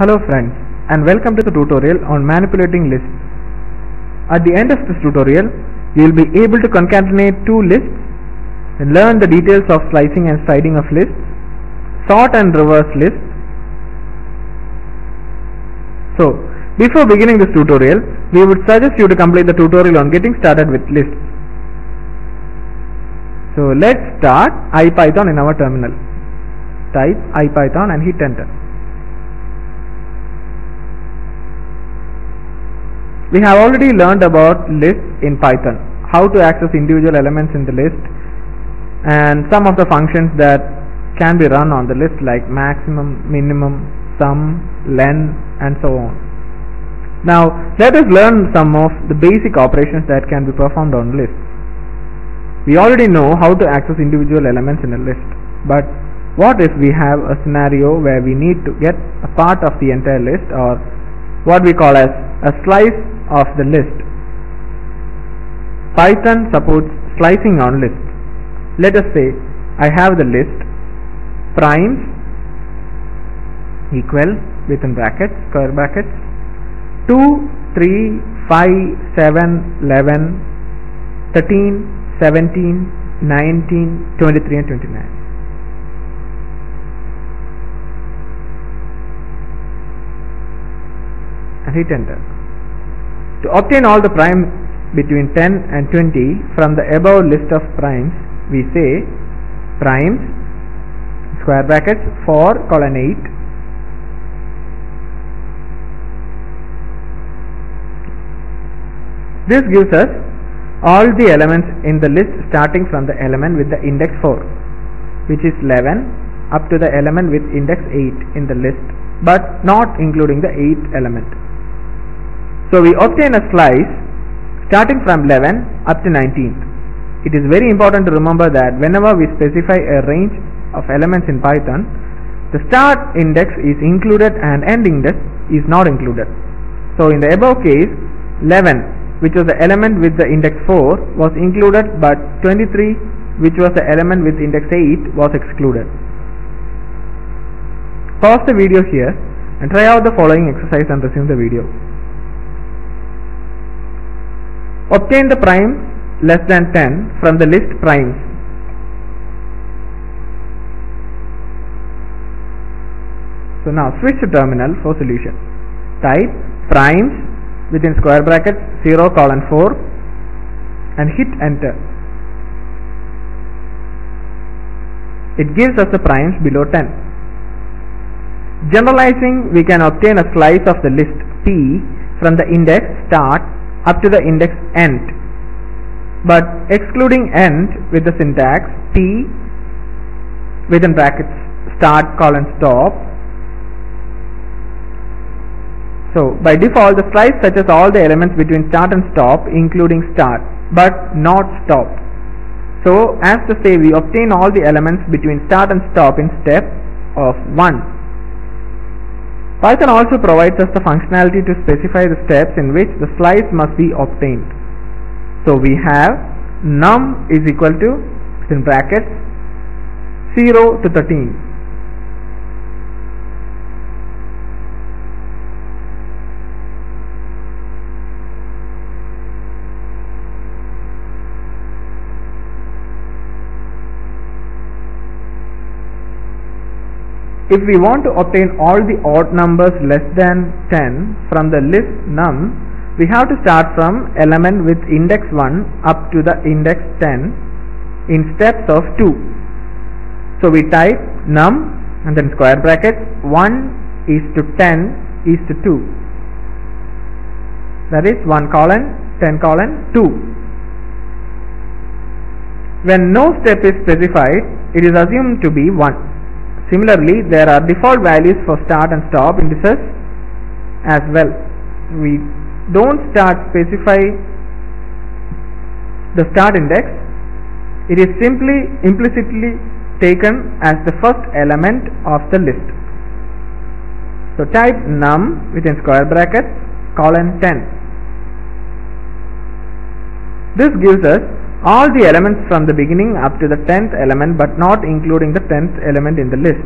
Hello friends, and welcome to the tutorial on manipulating lists. At the end of this tutorial, you will be able to concatenate two lists and learn the details of slicing and striding of lists, sort and reverse lists. So, before beginning this tutorial, we would suggest you to complete the tutorial on getting started with lists. So, let's start IPython in our terminal. Type IPython and hit enter. We have already learned about lists in Python, how to access individual elements in the list, and some of the functions that can be run on the list like maximum, minimum, sum, len, and so on. Now let us learn some of the basic operations that can be performed on lists. We already know how to access individual elements in a list, but what if we have a scenario where we need to get a part of the entire list, or what we call as a slice of the list? Python supports slicing on lists. Let us say I have the list primes equal within brackets, square brackets, 2, 3, 5, 7, 11, 13, 17, 19, 23 and 29. And hit enter. To obtain all the primes between 10 and 20 from the above list of primes, we say primes square brackets 4 colon 8 this gives us all the elements in the list starting from the element with the index 4, which is 11, up to the element with index 8 in the list, but not including the 8th element. So we obtain a slice starting from 11 up to 19th. It is very important to remember that whenever we specify a range of elements in Python, the start index is included and end index is not included. So in the above case, 11, which was the element with the index 4, was included, but 23, which was the element with index 8, was excluded. Pause the video here and try out the following exercise and resume the video. Obtain the primes less than 10 from the list primes. So now switch to terminal for solution. Type primes within square brackets 0 colon 4 and hit enter. It gives us the primes below 10. Generalizing, we can obtain a slice of the list P from the index start up to the index end, but excluding end with the syntax P within brackets start colon stop. So by default the slice fetches all the elements between start and stop including start but not stop. So as to say, we obtain all the elements between start and stop in step of 1. Python also provides us the functionality to specify the steps in which the slice must be obtained. So we have num is equal to within brackets 0 to 13. If we want to obtain all the odd numbers less than 10 from the list num, we have to start from element with index 1 up to the index 10 in steps of 2. So we type num and then square brackets 1 is to 10 is to 2. That is 1 colon 10 colon 2. When no step is specified, it is assumed to be 1. Similarly, there are default values for start and stop indices as well. We don't specify the start index. It is simply implicitly taken as the first element of the list. So type num within square brackets colon 10. This gives us all the elements from the beginning up to the 10th element, but not including the 10th element in the list.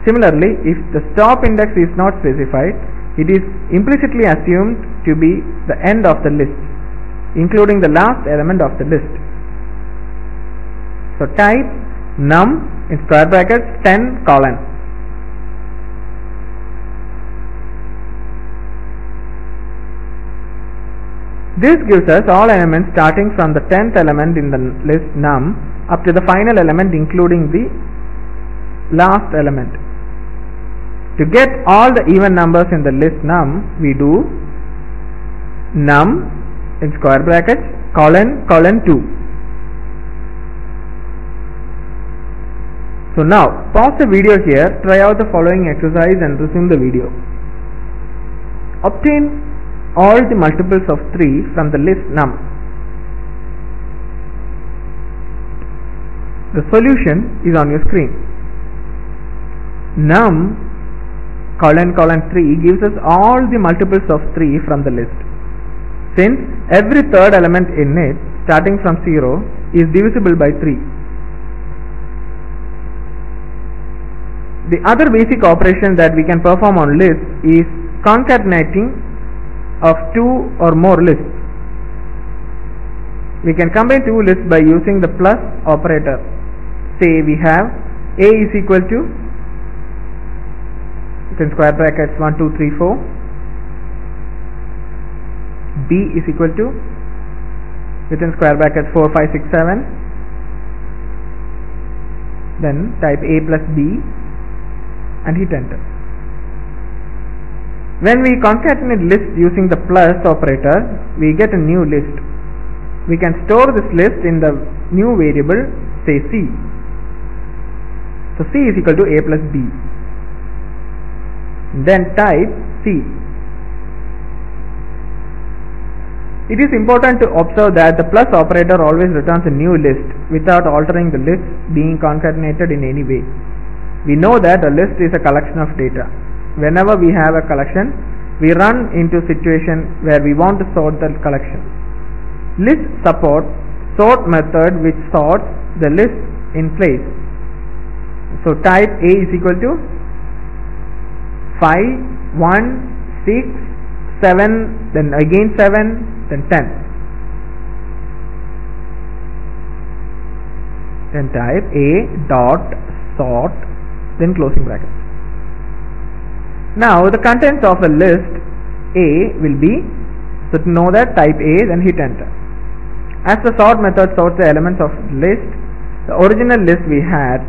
Similarly, if the stop index is not specified, it is implicitly assumed to be the end of the list, including the last element of the list. So type num in square brackets 10 colon. This gives us all elements starting from the 10th element in the list num up to the final element including the last element. To get all the even numbers in the list num, we do num in square brackets colon 2. So now pause the video here, try out the following exercise and resume the video. Obtain all the multiples of 3 from the list num. The solution is on your screen. Num colon 3 gives us all the multiples of 3 from the list. Since every third element in it starting from 0 is divisible by 3. The other basic operation that we can perform on lists is concatenating of 2 or more lists. We can combine 2 lists by using the plus operator. Say we have A is equal to within square brackets 1, 2, 3, 4. B is equal to within square brackets 4, 5, 6, 7. Then type A plus B and hit enter. When we concatenate lists using the plus operator, we get a new list. We can store this list in the new variable, say C. So C is equal to A plus B. Then type C. It is important to observe that the plus operator always returns a new list without altering the list being concatenated in any way. We know that a list is a collection of data. Whenever we have a collection, we run into a situation where we want to sort the collection. List support sort method which sorts the list in place. So type A is equal to 5, 1, 6, 7, then again 7, then 10. Then type A dot sort, then closing brackets. Now the contents of a list A will be, so to know that, type A, then hit enter. As the sort method sorts the elements of the list, the original list we had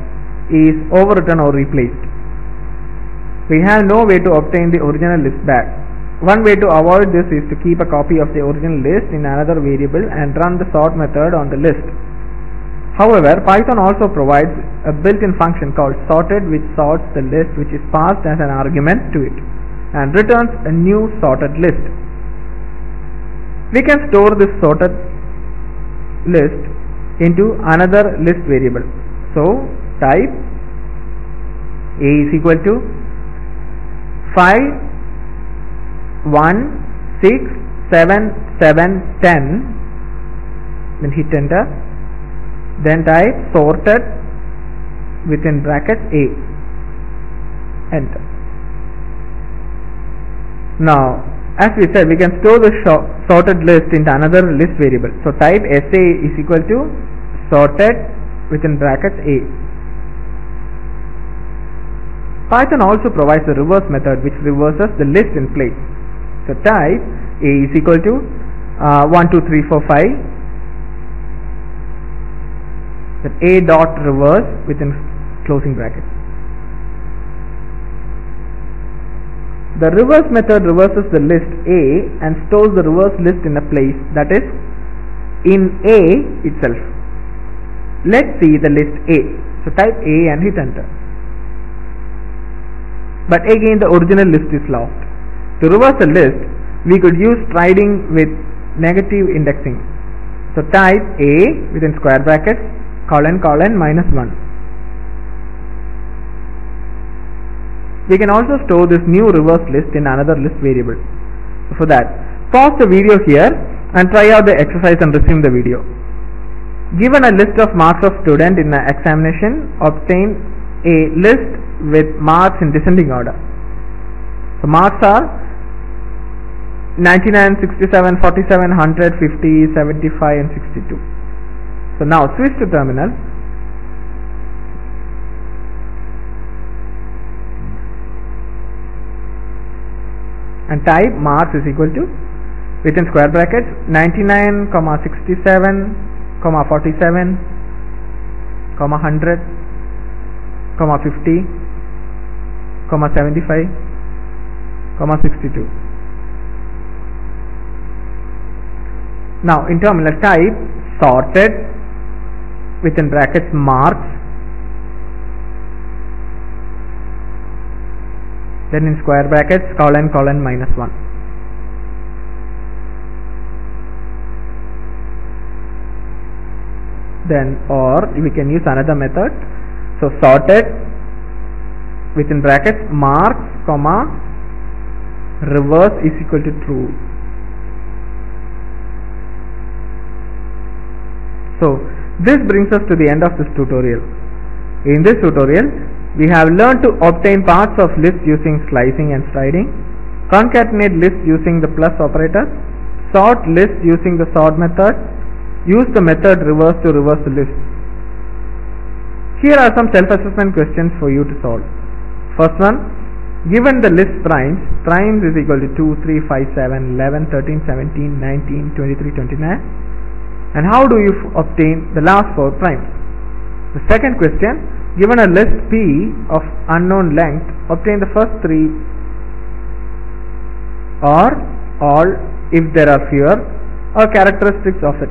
is overwritten or replaced. We have no way to obtain the original list back. One way to avoid this is to keep a copy of the original list in another variable and run the sort method on the list. However, Python also provides a built-in function called sorted which sorts the list which is passed as an argument to it and returns a new sorted list. We can store this sorted list into another list variable. So type A is equal to 5, 1, 6, 7, 7, 10, then hit enter. Then type sorted within brackets A, enter. Now as we said, we can store the sorted list into another list variable. So type SA is equal to sorted within brackets A. Python also provides a reverse method which reverses the list in place. So type A is equal to 1, 2, 3, 4, 5. Then A dot reverse within closing brackets. The reverse method reverses the list A and stores the reverse list in a place, that is, in A itself. Let's see the list A. So type A and hit enter. But again the original list is lost. To reverse a list, we could use striding with negative indexing. So type A within square brackets colon colon minus 1. We can also store this new reverse list in another list variable. For that, pause the video here and try out the exercise and resume the video. Given a list of marks of student in an examination, obtain a list with marks in descending order. So marks are 99, 67, 47, 100, 50, 75 and 62. So now switch to terminal. And type marks is equal to, within square brackets, 99, 67, 47, 100, 50, 75, 62. Now in terminal type sorted within brackets marks, then in square brackets colon colon -1. Then, or we can use another method. So sorted within brackets marks comma reverse is equal to true. So this brings us to the end of this tutorial. In this tutorial we have learned to obtain parts of lists using slicing and striding, concatenate lists using the plus operator, sort lists using the sort method, use the method reverse to reverse the list. Here are some self-assessment questions for you to solve. First one, given the list primes is equal to 2, 3, 5, 7, 11, 13, 17, 19, 23, 29, and how do you obtain the last 4 primes? The second question, given a list P of unknown length, obtain the first 3 or all if there are fewer or characteristics of it.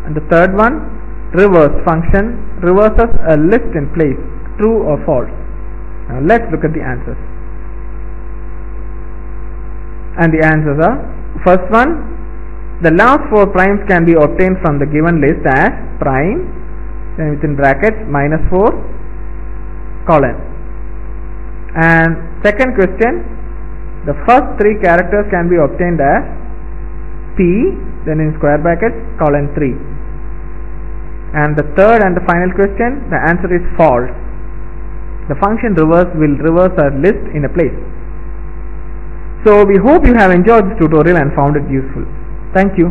And the third one, reverse function reverses a list in place, true or false. Now let's look at the answers. And the answers are, first one, the last 4 primes can be obtained from the given list as prime, then within brackets -4 colon. And second question, the first 3 characters can be obtained as P, then in square brackets colon 3. And the third and the final question, the answer is false. The function reverse will reverse a list in a place. So we hope you have enjoyed this tutorial and found it useful. Thank you.